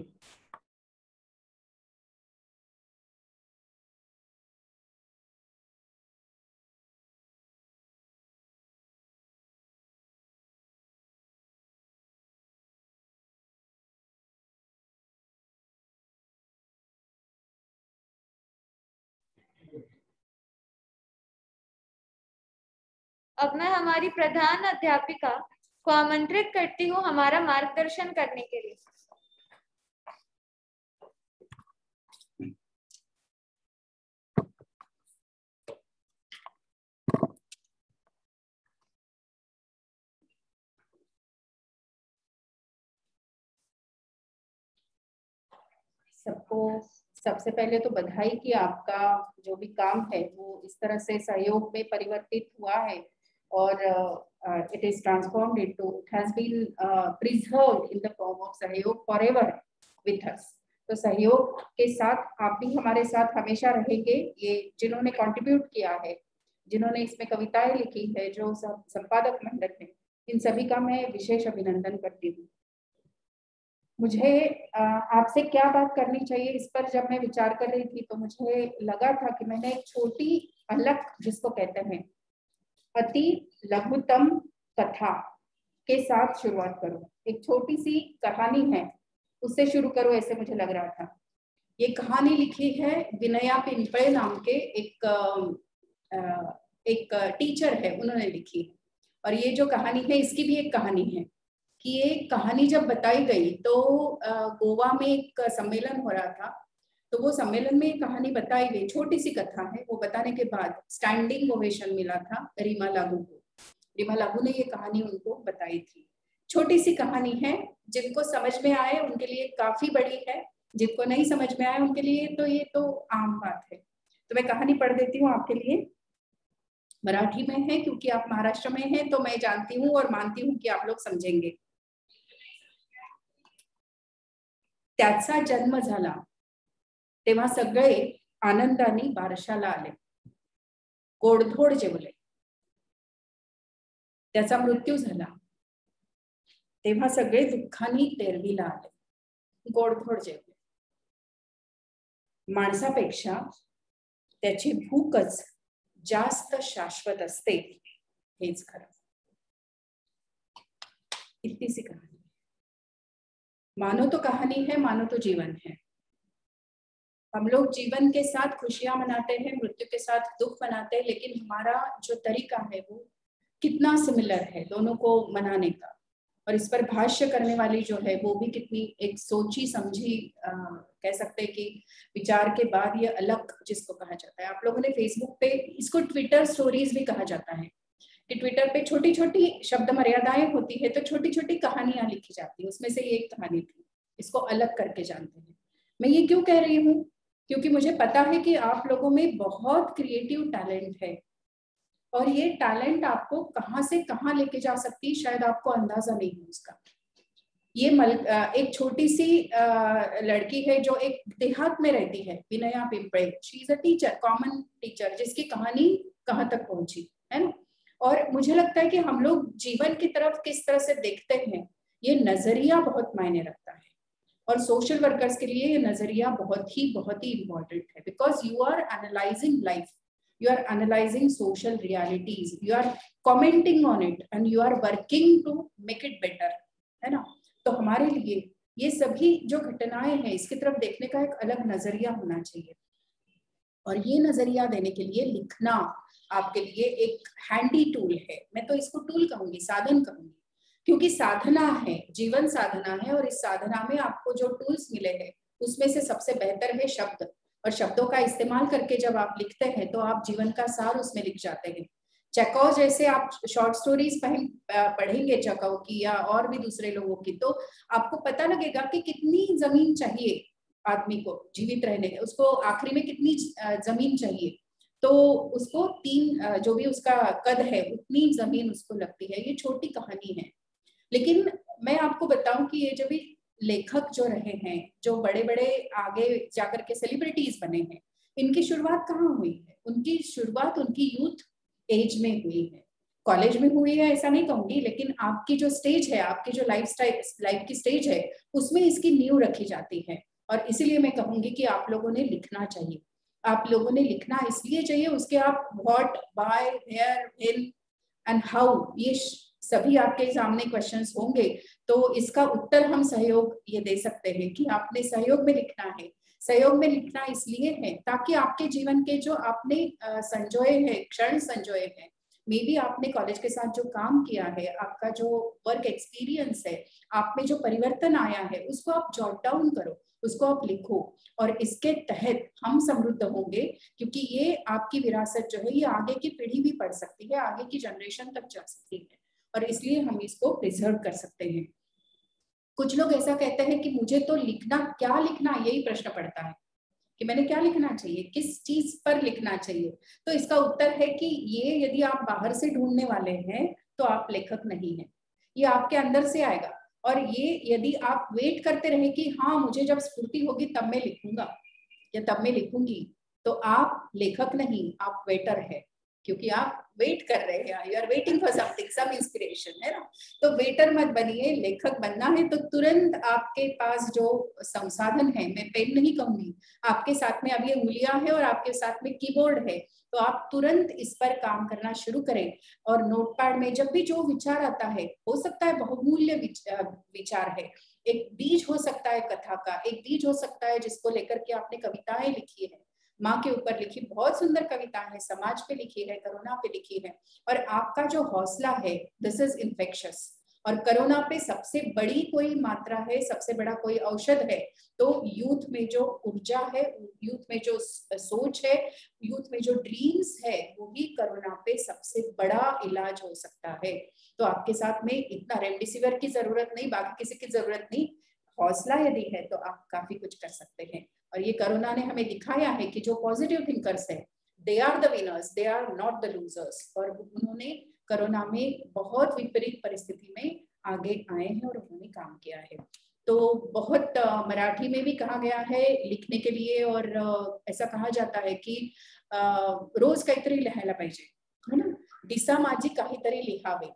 अब मैं हमारी प्रधान अध्यापिका को आमंत्रित करती हूँ हमारा मार्गदर्शन करने के लिए। सबको सबसे पहले तो बधाई कि आपका जो भी काम है वो इस तरह से सहयोग में परिवर्तित हुआ है और it is transformed into, it has been preserved in the form of सहयोग forever with us। तो सहयोग के साथ आप भी हमारे साथ हमेशा रहेंगे। ये जिन्होंने कंट्रीब्यूट किया है, जिन्होंने इसमें कविताएं लिखी है, जो संपादक मंडल है, इन सभी का मैं विशेष अभिनंदन करती हूँ। मुझे आपसे क्या बात करनी चाहिए इस पर जब मैं विचार कर रही थी तो मुझे लगा था कि मैंने एक छोटी अलग, जिसको कहते हैं अति लघुतम कथा के साथ शुरुआत करूं। एक छोटी सी कहानी है, उससे शुरू करो, ऐसे मुझे लग रहा था। ये कहानी लिखी है विनया पिंपळे नाम के एक टीचर है, उन्होंने लिखी है। और ये जो कहानी है इसकी भी एक कहानी है कि ये कहानी जब बताई गई तो गोवा में एक सम्मेलन हो रहा था, तो वो सम्मेलन में एक कहानी बताई गई, छोटी सी कथा है। वो बताने के बाद स्टैंडिंग ओवेशन मिला था रीमा लागू को। रीमा लागू ने ये कहानी उनको बताई थी। छोटी सी कहानी है, जिनको समझ में आए उनके लिए काफी बड़ी है, जिनको नहीं समझ में आए उनके लिए तो ये तो आम बात है। तो मैं कहानी पढ़ देती हूँ आपके लिए। मराठी में है क्योंकि आप महाराष्ट्र में हैं, तो मैं जानती हूँ और मानती हूँ कि आप लोग समझेंगे। त्याचा जन्म झाला तेव्हा सगळे आनंदाने बारशाला आले, गोडधोड जेवले। त्याचा मृत्यू झाला तेव्हा सगळे दुःखाने तेरवीला आले, गोडधोड जेवले। माणसापेक्षा त्याची भूकच जास्त शाश्वत असते, हेच खरं। इतनी सी कहानी। मानो तो कहानी है, मानो तो जीवन है। हम लोग जीवन के साथ खुशियां मनाते हैं, मृत्यु के साथ दुख मनाते हैं, लेकिन हमारा जो तरीका है वो कितना सिमिलर है दोनों को मनाने का। और इस पर भाष्य करने वाली जो है वो भी कितनी एक सोची समझी कह सकते हैं कि विचार के बाद ये अलग, जिसको कहा जाता है। आप लोगों ने फेसबुक पे इसको ट्विटर स्टोरीज भी कहा जाता है कि ट्विटर पे छोटी छोटी शब्द मर्यादाएं होती है, तो छोटी छोटी कहानियां लिखी जाती है। उसमें से ये एक कहानी थी, इसको अलग करके जानते हैं। मैं ये क्यों कह रही हूँ? क्योंकि मुझे पता है कि आप लोगों में बहुत क्रिएटिव टैलेंट है और ये टैलेंट आपको कहाँ से कहाँ लेके जा सकती है, शायद आपको अंदाजा नहीं है उसका। ये एक छोटी सी लड़की है जो एक देहात में रहती है, Vinaya Pimple. She is a teacher, common teacher, जिसकी कहानी कहाँ तक पहुंची है ना। और मुझे लगता है कि हम लोग जीवन की तरफ किस तरह से देखते हैं, ये नजरिया बहुत मायने रखता है। और सोशल वर्कर्स के लिए ये नजरिया बहुत ही इम्पोर्टेंट है, because you are analysing life, you are analyzing social realities, you are commenting on it and you are working to make it better, है ना। तो हमारे लिए ये सभी जो घटनाएं हैं, इसकी तरफ देखने का एक अलग नजरिया होना चाहिए। और ये नजरिया देने के लिए लिखना आपके लिए एक हैंडी टूल है। मैं तो इसको टूल कहूंगी, साधन कहूंगी, क्योंकि साधना है, जीवन साधना है। और इस साधना में आपको जो टूल्स मिले हैं उसमें से सबसे बेहतर है शब्द। और शब्दों का इस्तेमाल करके जब आप लिखते हैं तो आप जीवन का सार उसमें लिख जाते हैं। चेकव जैसे आप शॉर्ट स्टोरीज पढ़ेंगे चेकव की या और भी दूसरे लोगों की, तो आपको पता लगेगा कि कितनी जमीन चाहिए आदमी को जीवित रहने, उसको आखिरी में कितनी जमीन चाहिए। तो उसको 3 जो भी उसका कद है उतनी जमीन उसको लगती है। ये छोटी कहानी है, लेकिन मैं आपको बताऊं कि ये जब भी लेखक जो रहे हैं, जो बड़े बड़े आगे जाकर के सेलिब्रिटीज बने हैं, इनकी शुरुआत कहाँ हुई है? उनकी शुरुआत उनकी यूथ एज में हुई है। कॉलेज में हुई है ऐसा नहीं कहूंगी, लेकिन आपकी जो स्टेज है, आपकी जो लाइफ की स्टेज है, उसमें इसकी नींव रखी जाती है। और इसीलिए मैं कहूंगी कि आप लोगों ने लिखना चाहिए। आप लोगों ने लिखना इसलिए चाहिए, उसके आप what, why, where, when and how, ये सभी आपके सामने क्वेश्चंस होंगे। तो इसका उत्तर हम सहयोग ये दे सकते हैं कि आपने सहयोग में लिखना है। सहयोग में लिखना इसलिए है ताकि आपके जीवन के जो आपने संजोए हैं, क्षण संजोए हैं, मे बी आपने कॉलेज के साथ जो काम किया है, आपका जो वर्क एक्सपीरियंस है, आप में जो परिवर्तन आया है, उसको आप जॉट डाउन करो, उसको आप लिखो। और इसके तहत हम समृद्ध होंगे, क्योंकि ये आपकी विरासत जो है ये आगे की पीढ़ी भी पढ़ सकती है, आगे की जनरेशन तक जा सकती है, और इसलिए हम इसको प्रिजर्व कर सकते हैं। कुछ लोग ऐसा कहते हैं कि मुझे तो लिखना, क्या लिखना, यही प्रश्न पड़ता है कि मैंने क्या लिखना चाहिए, किस चीज पर लिखना चाहिए। तो इसका उत्तर है कि ये यदि आप बाहर से ढूंढने वाले हैं तो आप लेखक नहीं हैं, ये आपके अंदर से आएगा। और ये यदि आप वेट करते रहे कि हाँ मुझे जब स्फूर्ति होगी तब मैं लिखूंगा या तब मैं लिखूंगी, तो आप लेखक नहीं, आप वेटर है, क्योंकि आप वेट कर रहे हैं, you are waiting for something, some inspiration, है ना। तो वेटर मत बनिए, लेखक बनना है तो तुरंत आपके पास जो संसाधन है, मैं पेन नहीं कहूंगी, आपके साथ में अब ये उंगलियां है और आपके साथ में कीबोर्ड है, तो आप तुरंत इस पर काम करना शुरू करें। और नोटपैड में जब भी जो विचार आता है, हो सकता है बहुमूल्य विचार है, एक बीज हो सकता है कथा का, एक बीज हो सकता है जिसको लेकर के आपने कविताएं लिखी है, माँ के ऊपर लिखी बहुत सुंदर कविता है, समाज पे लिखी है, कोरोना पे लिखी है, और आपका जो हौसला है, दिस इज इन्फेक्शियस। और कोरोना पे सबसे बड़ी कोई मात्रा है, सबसे बड़ा कोई औषध है, तो यूथ में जो ऊर्जा है, यूथ में जो सोच है, यूथ में जो ड्रीम्स है, वो भी कोरोना पे सबसे बड़ा इलाज हो सकता है। तो आपके साथ में इतना रेमडेसिविर की जरूरत नहीं, बाकी किसी की जरूरत नहीं, हौसला यदि है तो आप काफी कुछ कर सकते हैं। और ये कोरोना ने हमें दिखाया है कि जो पॉजिटिव थिंकर्स है, they are the winners, they are not the losers. और उन्होंने कोरोना में बहुत विपरीत परिस्थिति में आगे आए हैं और उन्होंने काम किया है। तो बहुत मराठी में भी कहा गया है लिखने के लिए, और ऐसा कहा जाता है कि रोज काहीतरी लिहायला पाहिजे, है ना, दिसा माझी काहीतरी लिहावे,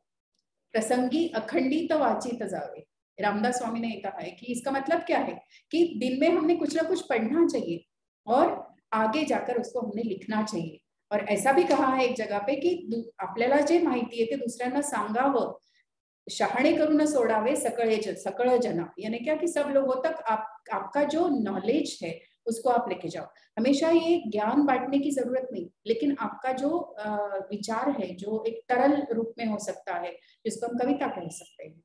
प्रसंगी अखंडित वाचित जावे। रामदास स्वामी ने कहा है कि इसका मतलब क्या है कि दिन में हमने कुछ ना कुछ पढ़ना चाहिए और आगे जाकर उसको हमने लिखना चाहिए। और ऐसा भी कहा है एक जगह पे कि आपल्याला जे माहिती आहे ते दुसऱ्यांना सांगावं, शहाणे करून सोडावे सकळ जना, यानी क्या कि सब लोगों तक आपका जो नॉलेज है उसको आप लेके जाओ। हमेशा ये ज्ञान बांटने की जरूरत नहीं, लेकिन आपका जो विचार है, जो एक तरल रूप में हो सकता है, जिसको हम कविता कह सकते हैं,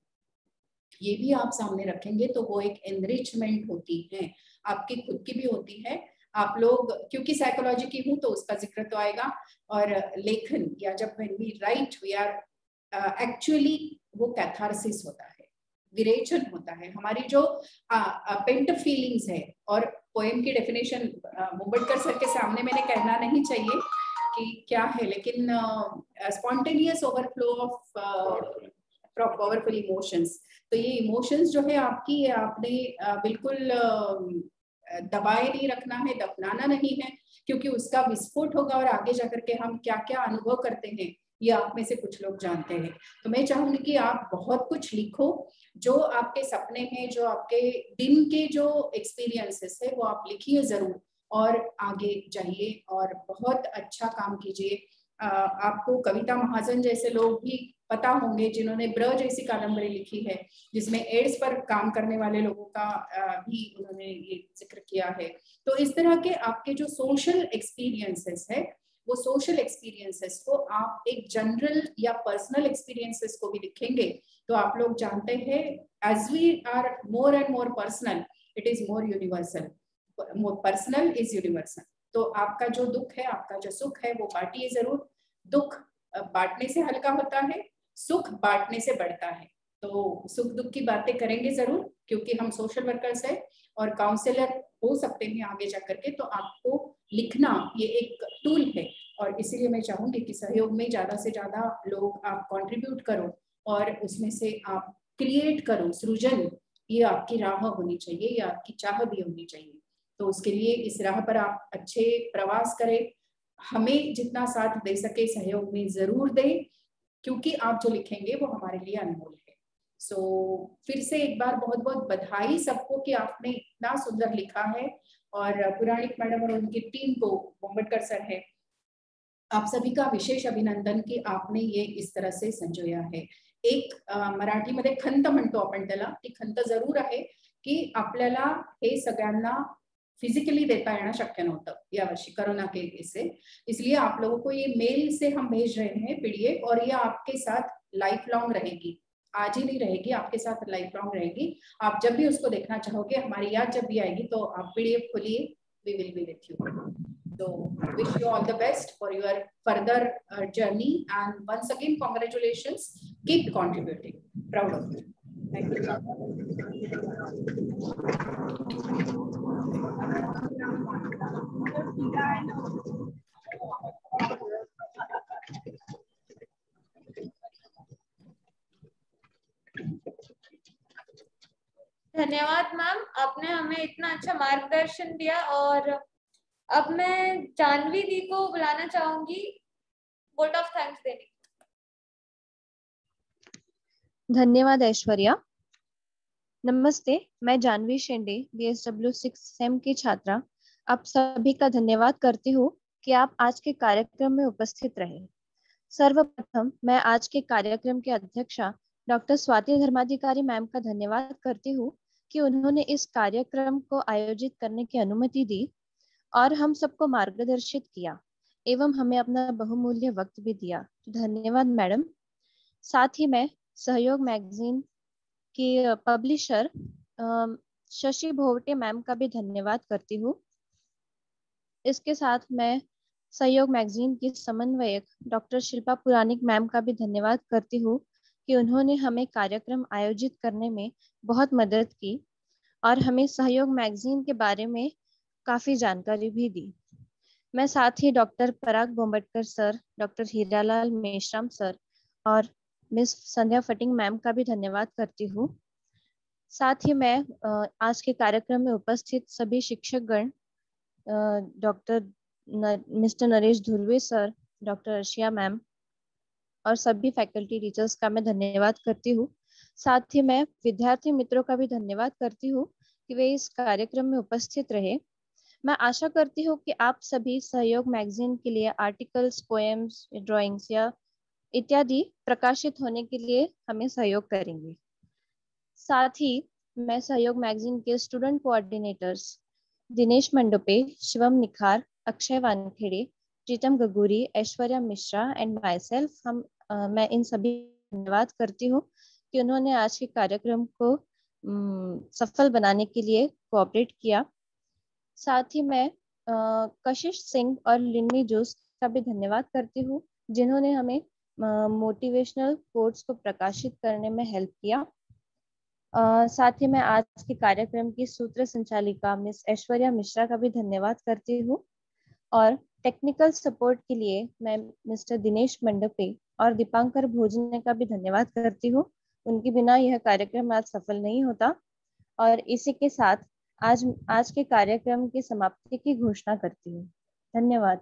ये भी आप सामने रखेंगे तो वो एक एनरिचमेंट होती है, आपकी खुद की भी होती है। आप लोग, क्योंकि साइकोलॉजी की हूँ तो उसका जिक्र तो आएगा। और लेखन, या जब when we write, we are actually, वो कैथारसिस होता है, विरेचन होता है, हमारी जो पेंट फीलिंग्स है। और पोएम की डेफिनेशन मुंबड़कर सर के सामने मैंने कहना नहीं चाहिए कि क्या है, लेकिन spontaneous overflow of powerful emotions. तो ये इमोशंस जो है आपकी, आपने बिल्कुल दबाए नहीं रखना है, दफनाना नहीं है, क्योंकि उसका विस्फोट होगा और आगे जाकर के हम क्या क्या अनुभव करते हैं ये आप में से कुछ लोग जानते हैं। तो मैं चाहूंगी कि आप बहुत कुछ लिखो, जो आपके सपने हैं, जो आपके दिन के जो एक्सपीरियंसेस है, वो आप लिखिए जरूर और आगे जाइए और बहुत अच्छा काम कीजिए। आपको कविता महाजन जैसे लोग भी पता होंगे जिन्होंने ब्र जैसी कादम्बरी लिखी है, जिसमें एड्स पर काम करने वाले लोगों का भी उन्होंने ये जिक्र किया है। तो इस तरह के आपके जो सोशल एक्सपीरियंसेस है, वो सोशल एक्सपीरियंसेस को आप एक जनरल या पर्सनल एक्सपीरियंसेस को भी लिखेंगे तो आप लोग जानते हैं, as we are more and more personal, it is more universal, more personal is universal. तो आपका जो दुख है, आपका जो सुख है, वो बांटिए जरूर। दुख बांटने से हल्का होता है, सुख बांटने से बढ़ता है। तो सुख दुख की बातें करेंगे जरूर, क्योंकि हम सोशल वर्कर्स हैं और काउंसलर हो सकते हैं आगे जाकर के। तो आपको लिखना ये एक टूल है, और इसीलिए मैं चाहूंगी कि सहयोग में ज्यादा से ज्यादा लोग आप कंट्रीब्यूट करो और उसमें से आप क्रिएट करो, सृजन, ये आपकी राह होनी चाहिए, ये आपकी चाह भी होनी चाहिए। तो उसके लिए इस राह पर आप अच्छे प्रवास करें, हमें जितना साथ दे सके सहयोग में जरूर दें। क्योंकि आप जो लिखेंगे वो हमारे लिए अनमोल है। फिर से एक बार बहुत बहुत बधाई सबको कि आपने इतना सुंदर लिखा है, और पुराणिक मैडम और उनकी टीम को, बोंबटकर सर है, आप सभी का विशेष अभिनंदन की आपने ये इस तरह से संजोया है। एक मराठीमध्ये खंत म्हणतो आपण त्याला, ती खंत जरूर आहे की आपल्याला हे सगळ्यांना फिजिकली देता येना शक्य नव्हतं या वर्षी कोरोना के केस से, इसलिए आप लोगों को ये मेल से हम भेज रहे हैं पीडीएफ, और ये आपके साथ लाइफ लॉन्ग रहेगी, आज ही नहीं रहेगी, आपके साथ लाइफ लॉन्ग रहेगी। आप जब भी उसको देखना चाहोगे, हमारी याद जब भी आएगी तो आप पीडीएफ खोलिए, we will be with you. So wish you all the best for your further journey, and once again congratulations, keep contributing, proud of you. Thank you. धन्यवाद मैम, आपने हमें इतना अच्छा मार्गदर्शन दिया। और अब मैं जानवी दी को बुलाना चाहूंगी वोट ऑफ थैंक्स देने। धन्यवाद ऐश्वर्या। नमस्ते, मैं जानवी शेंडे BSW 6 सेम की छात्रा आप सभी का धन्यवाद करती हूँ कि आप आज के कार्यक्रम में उपस्थित रहे। सर्वप्रथम मैं आज के कार्यक्रम के अध्यक्षा डॉक्टर स्वाति धर्माधिकारी मैम का धन्यवाद करती हूँ कि उन्होंने इस कार्यक्रम को आयोजित करने की अनुमति दी और हम सबको मार्गदर्शित किया एवं हमें अपना बहुमूल्य वक्त भी दिया। धन्यवाद मैडम। साथ ही मैं सहयोग मैगजीन की पब्लिशर शशि भोवटे मैम का भी धन्यवाद करती हूँ। इसके साथ मैं सहयोग मैगजीन की समन्वयक डॉक्टर शिल्पा पुराणिक मैम का भी धन्यवाद करती हूँ कि उन्होंने हमें कार्यक्रम आयोजित करने में बहुत मदद की और हमें सहयोग मैगजीन के बारे में काफी जानकारी भी दी। मैं साथ ही doctor Parag Bombatkar sir, doctor Hiralal Meshram sir और मिस संध्या फटिंग मैम का भी धन्यवाद करती हूँ। साथ ही मैं आज के कार्यक्रम में उपस्थित सभी शिक्षकगण, doctor mister Naresh Dhurve sir, doctor Arshiya ma'am और सभी फैकल्टी टीचर्स का मैं धन्यवाद करती हूँ। साथ ही मैं विद्यार्थी मित्रों का भी धन्यवाद करती हूँ कि वे इस कार्यक्रम में उपस्थित रहे। मैं आशा करती हूँ कि आप सभी सहयोग मैगजीन के लिए आर्टिकल्स, पोएम्स, ड्राइंग्स या इत्यादि प्रकाशित होने के लिए हमें सहयोग करेंगे। साथ ही मैं सहयोग मैगजीन के student coordinators Dinesh Mandope, Shivam Nikhar, Akshay Wankhede, Pritam Gaguri, Aishwarya Mishra and myself, मैं इन सभी धन्यवाद करती हूँ कि उन्होंने आज के कार्यक्रम को सफल बनाने के लिए कोऑपरेट किया। साथ ही मैं कशिश सिंह और लिन्नी जोस का भी धन्यवाद करती हूँ जिन्होंने हमें मोटिवेशनल कोट्स को प्रकाशित करने में हेल्प किया। साथ ही मैं आज के कार्यक्रम की सूत्र संचालिका मिस ऐश्वर्या मिश्रा का भी धन्यवाद करती हूँ और टेक्निकल सपोर्ट के लिए मैं मिस्टर दिनेश मंडपे और दीपांकर भोजने का भी धन्यवाद करती हूँ। उनके बिना यह कार्यक्रम आज सफल नहीं होता। और इसी के साथ आज के कार्यक्रम की समाप्ति की घोषणा करती हूँ। धन्यवाद।